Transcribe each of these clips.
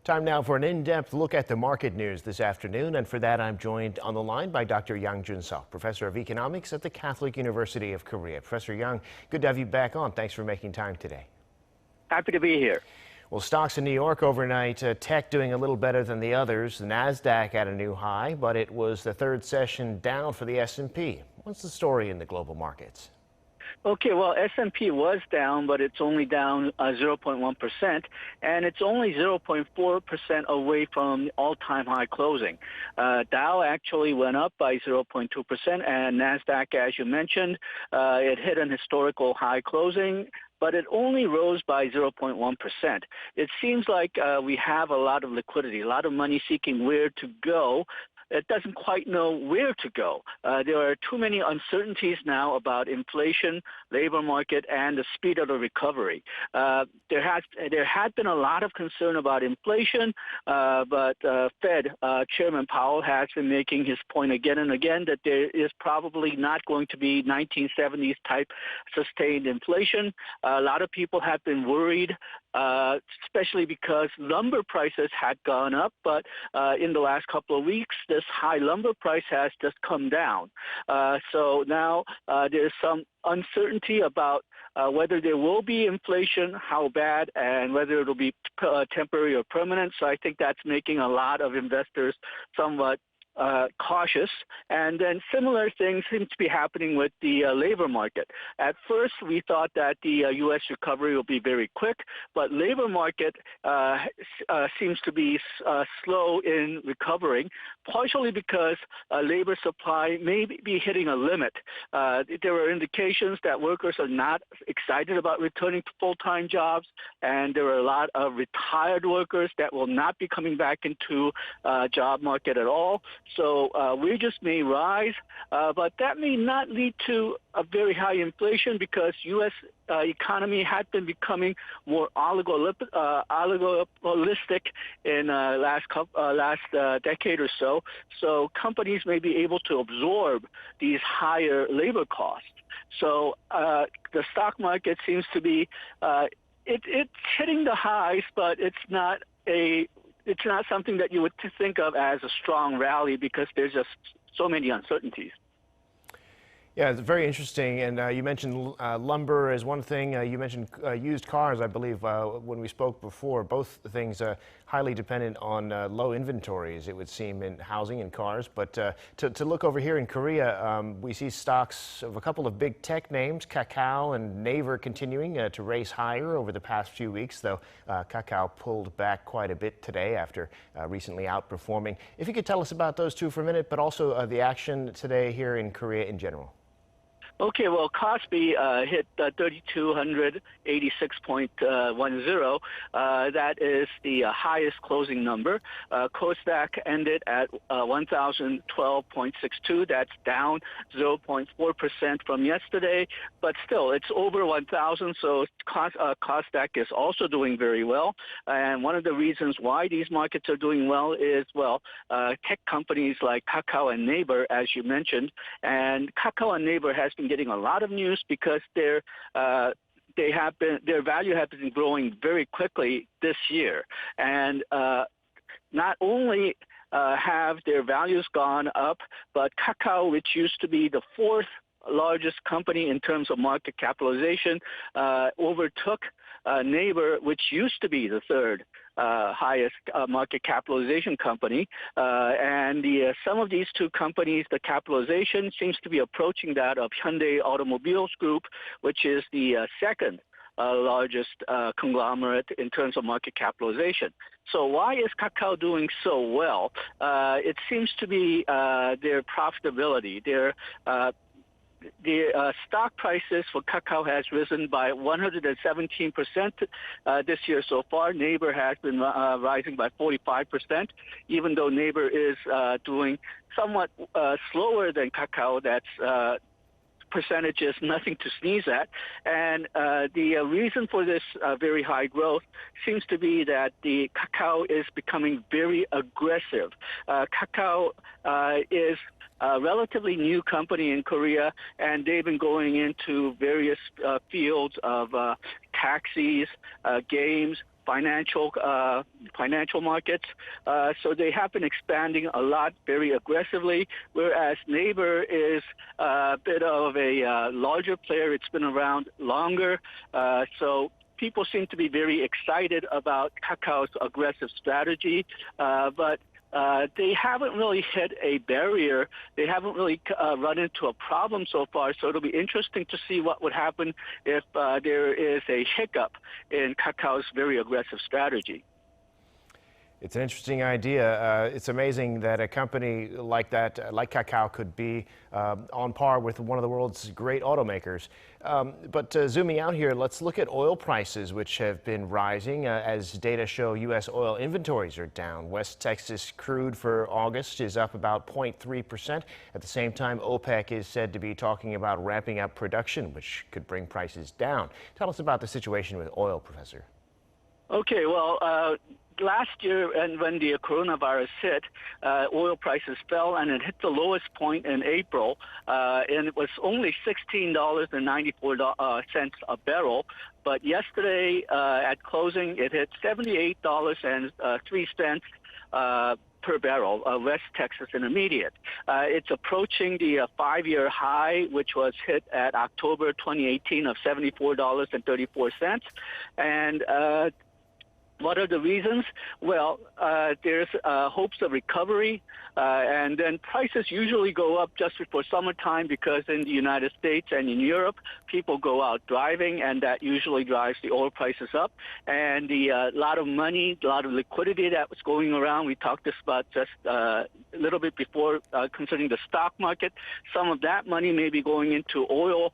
Time now for an in-depth look at the market news this afternoon, and for that I'm joined on the line by Dr. Jun-sok, professor of economics at the Catholic University of Korea. Professor Yang, good to have you back on. Thanks for making time today. Happy to be here. Well, stocks in New York overnight, tech doing a little better than the others. The Nasdaq at a new high, but it was the third session down for the S&P. What's the story in the global markets? Okay, well, S&P was down, but it's only down 0.1%, and it's only 0.4% away from the all-time high closing. Dow actually went up by 0.2%, and Nasdaq, as you mentioned, it hit an historical high closing, but it only rose by 0.1%. It seems like we have a lot of liquidity, a lot of money seeking where to go. It doesn't quite know where to go. There are too many uncertainties now about inflation, labor market, and the speed of the recovery. There had been a lot of concern about inflation, but Fed Chairman Powell has been making his point again and again that there is probably not going to be 1970s type sustained inflation. A lot of people have been worried, especially because lumber prices had gone up, but in the last couple of weeks, this high lumber price has just come down. So now there's some uncertainty about whether there will be inflation, how bad, and whether it'll be temporary or permanent. So I think that's making a lot of investors somewhat cautious. And then similar things seem to be happening with the labor market. At first, we thought that the U.S. recovery will be very quick, but labor market seems to be slow in recovering, partially because labor supply may be hitting a limit. There are indications that workers are not excited about returning to full-time jobs, and there are a lot of retired workers that will not be coming back into job market at all. So wages may rise, but that may not lead to a very high inflation because U.S. Economy had been becoming more oligopolistic in last decade or so. So companies may be able to absorb these higher labor costs. So the stock market seems to be it's hitting the highs, but it's not something that you would think of as a strong rally because there's just so many uncertainties. Yeah, it's very interesting. And you mentioned lumber as one thing. You mentioned used cars, I believe, when we spoke before. Both things highly dependent on low inventories, it would seem, in housing and cars. But to look over here in Korea, we see stocks of a couple of big tech names, Kakao and Naver, continuing to race higher over the past few weeks, though Kakao pulled back quite a bit today after recently outperforming. If you could tell us about those two for a minute, but also the action today here in Korea in general. Okay, well, Kospi hit 3,286.10. That is the highest closing number. Nasdaq ended at 1,012.62. That's down 0.4% from yesterday, but still, it's over 1,000. So Nasdaq is also doing very well. And one of the reasons why these markets are doing well is, well, tech companies like Kakao and Naver, as you mentioned, and Kakao and Naver has been getting a lot of news because their value has been growing very quickly this year, and not only have their values gone up, but Kakao, which used to be the fourth largest company in terms of market capitalization, overtook Naver, which used to be the third highest market capitalization company. And the sum of these two companies, the capitalization seems to be approaching that of Hyundai Automobiles Group, which is the second largest conglomerate in terms of market capitalization. So why is Kakao doing so well? It seems to be their profitability. The stock prices for Kakao has risen by 117% this year so far. Naver has been rising by 45%, even though Naver is doing somewhat slower than Kakao. That's percentages, nothing to sneeze at. And the reason for this very high growth seems to be that the Kakao is becoming very aggressive. Kakao is a relatively new company in Korea, and they've been going into various fields of taxis, games, financial markets. So they have been expanding a lot very aggressively, whereas Naver is a bit of a larger player. It's been around longer. So people seem to be very excited about Kakao's aggressive strategy, but they haven't really hit a barrier. They haven't really run into a problem so far. So it'll be interesting to see what would happen if there is a hiccup in Kakao's very aggressive strategy. It's an interesting idea. It's amazing that a company like that, like Kakao, could be on par with one of the world's great automakers. But zooming out here, let's look at oil prices, which have been rising as data show U.S. oil inventories are down. West Texas crude for August is up about 0.3%. At the same time, OPEC is said to be talking about ramping up production, which could bring prices down. Tell us about the situation with oil, Professor. Okay, well, last year, and when the coronavirus hit, oil prices fell, and it hit the lowest point in April, and it was only $16.94 a barrel. But yesterday, at closing, it hit $78.03 per barrel, West Texas Intermediate. It's approaching the five-year high, which was hit at October 2018 of $74.34, and what are the reasons? Well, there's hopes of recovery, and then prices usually go up just before summertime because in the United States and in Europe, people go out driving, and that usually drives the oil prices up. And the lot of money, a lot of liquidity that was going around. We talked this about just a little bit before concerning the stock market. Some of that money may be going into oil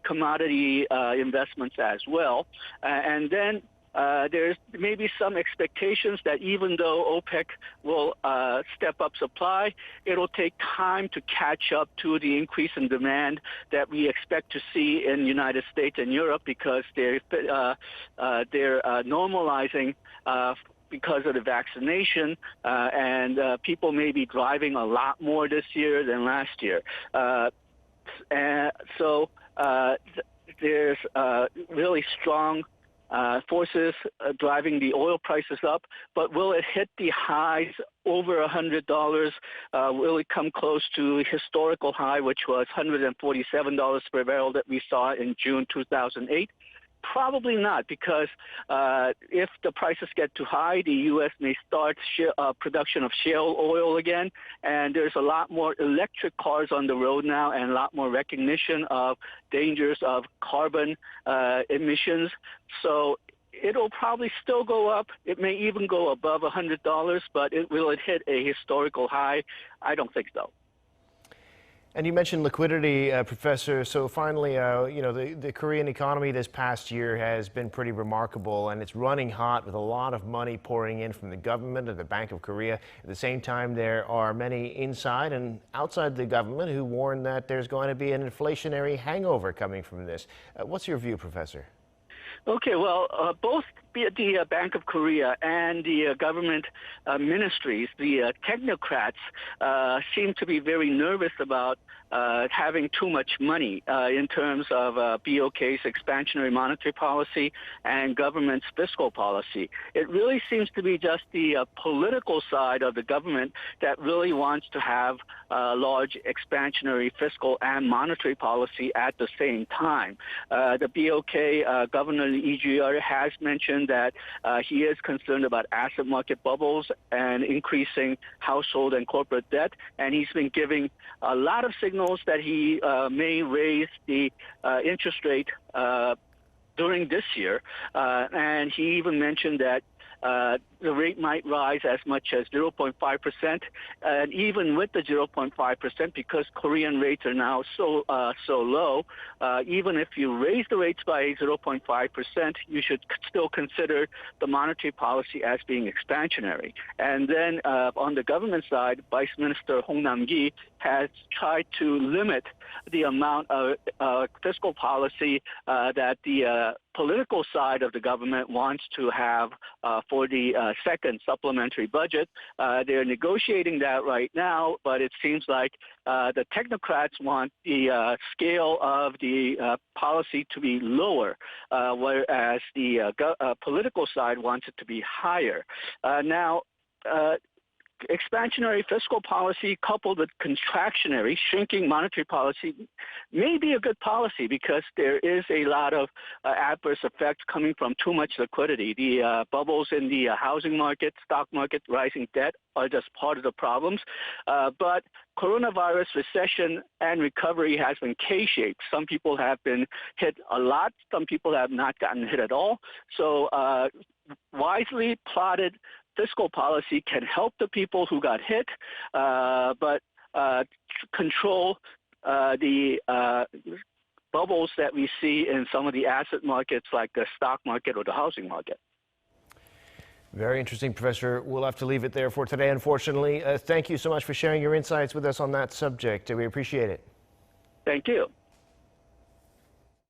commodity investments as well, and then there's maybe some expectations that even though OPEC will step up supply, it'll take time to catch up to the increase in demand that we expect to see in the United States and Europe because they're normalizing because of the vaccination, and people may be driving a lot more this year than last year. So there's really strong forces driving the oil prices up, but will it hit the highs over $100? Will it come close to a historical high, which was $147 per barrel that we saw in June 2008? Probably not, because if the prices get too high, the U.S. may start production of shale oil again, and there's a lot more electric cars on the road now and a lot more recognition of dangers of carbon emissions. So it'll probably still go up. It may even go above $100, but will it hit a historical high? I don't think so. And you mentioned liquidity, Professor. So finally, the Korean economy this past year has been pretty remarkable, and it's running hot with a lot of money pouring in from the government and the Bank of Korea. At the same time, there are many inside and outside the government who warn that there's going to be an inflationary hangover coming from this. What's your view, Professor? Okay, well, both the Bank of Korea and the government ministries, the technocrats, seem to be very nervous about having too much money in terms of BOK's expansionary monetary policy and government's fiscal policy. It really seems to be just the political side of the government that really wants to have large expansionary fiscal and monetary policy at the same time. The BOK Governor Lee Ju-yeol has mentioned that he is concerned about asset market bubbles and increasing household and corporate debt, and he's been giving a lot of signals that he may raise the interest rate during this year, and he even mentioned that the rate might rise as much as 0.5%, and even with the 0.5%, because Korean rates are now so low, even if you raise the rates by 0.5%, you should still consider the monetary policy as being expansionary. And then on the government side, Vice Minister Hong Nam-gi has tried to limit the amount of fiscal policy that the political side of the government wants to have for the second supplementary budget. They're negotiating that right now, but it seems like the technocrats want the scale of the policy to be lower, whereas the political side wants it to be higher. Now, expansionary fiscal policy coupled with contractionary, shrinking monetary policy may be a good policy because there is a lot of adverse effects coming from too much liquidity. The bubbles in the housing market, stock market, rising debt are just part of the problems. But coronavirus recession and recovery has been K-shaped. Some people have been hit a lot. Some people have not gotten hit at all. So wisely plotted fiscal policy can help the people who got hit, but control the bubbles that we see in some of the asset markets like the stock market or the housing market. Very interesting, Professor. We'll have to leave it there for today, unfortunately. Thank you so much for sharing your insights with us on that subject. We appreciate it. Thank you.